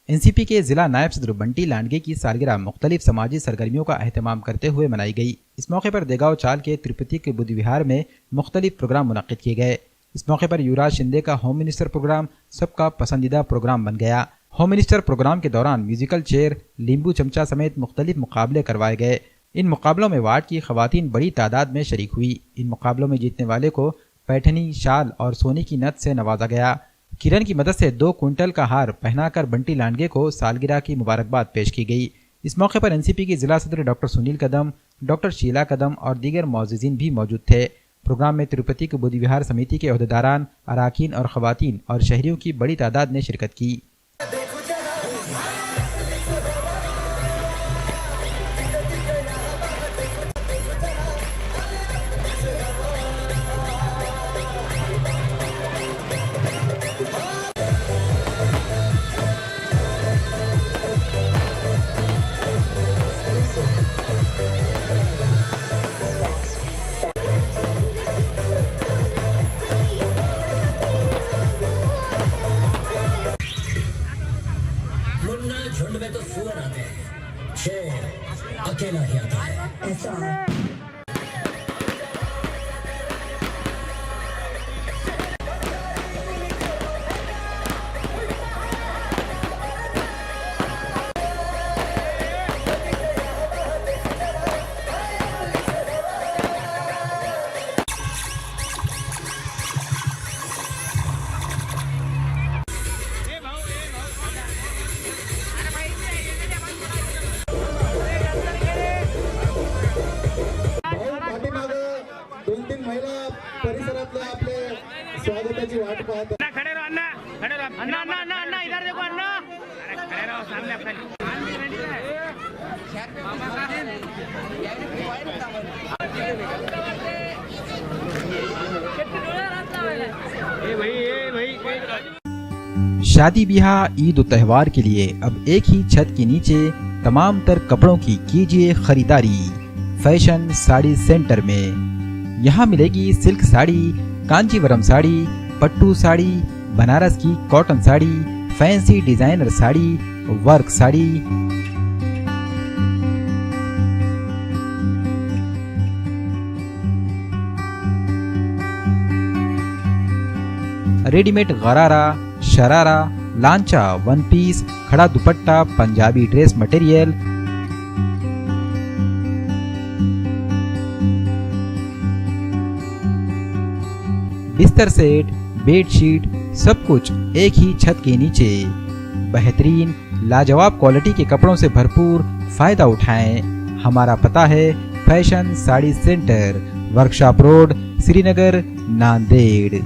NCP के जिला नायब सदर बंटी लांडगे की सालगिरह मुख्तलिफ समाजी सरगर्मियों का अहतमाम करते हुए मनाई गई। इस मौके पर देगांव चाल के तिरुपति के बुद्ध विहार में मुख्तलिफ प्रोग्राम मुनक्किद किए गए। इस मौके पर युवराज शिंदे का होम मिनिस्टर प्रोग्राम सबका पसंदीदा प्रोग्राम बन गया। होम मिनिस्टर प्रोग्राम के दौरान म्यूजिकल चेयर, लींबू चमचा समेत मुख्तलिफ मुकाबले करवाए गए। इन मुकाबलों में वार्ड की खवातीन बड़ी तादाद में शरीक हुई। इन मुकाबलों में जीतने वाले को पैठनी, शाल और सोने की नथ से नवाजा गया। किरण की मदद से 2 क्विंटल का हार पहनाकर बंटी लांडगे को सालगिरह की मुबारकबाद पेश की गई। इस मौके पर एनसीपी की जिला सदर डॉक्टर सुनील कदम, डॉक्टर शीला कदम और दीगर मौजूदीन भी मौजूद थे। प्रोग्राम में तिरुपति के बुद्ध विहार समिति के ओहदेदारान, अराकीन और खवातीन और शहरियों की बड़ी तादाद ने शिरकत की। झुंड में तो सुअर आते हैं, शेर अकेला ही आता है। परिसरातल्या आपले स्वागताची वाट पाहत खड़े रहो अन्ना, खड़े रहो अन्ना, अन्ना, अन्ना, अन्ना, इधर देखो अन्ना, अरे खड़े रहो सामने अपने। शादी ब्याह, ईद और त्योहार के लिए अब एक ही छत के नीचे तमाम तर कपड़ों की कीजिए खरीदारी फैशन साड़ी सेंटर में। यहाँ मिलेगी सिल्क साड़ी, कांजीवरम साड़ी, पट्टू साड़ी, बनारस की cotton sari, fancy designer sari, work sari, readymade गरारा, शरारा, लांचा, वन पीस, खड़ा दुपट्टा, पंजाबी ड्रेस मटेरियल, बिस्तर सेट, बेडशीट, सब कुछ एक ही छत के नीचे। बेहतरीन लाजवाब क्वालिटी के कपड़ों से भरपूर फायदा उठाएं। हमारा पता है fashion sari centre, workshop road, Srinagar, Nanded.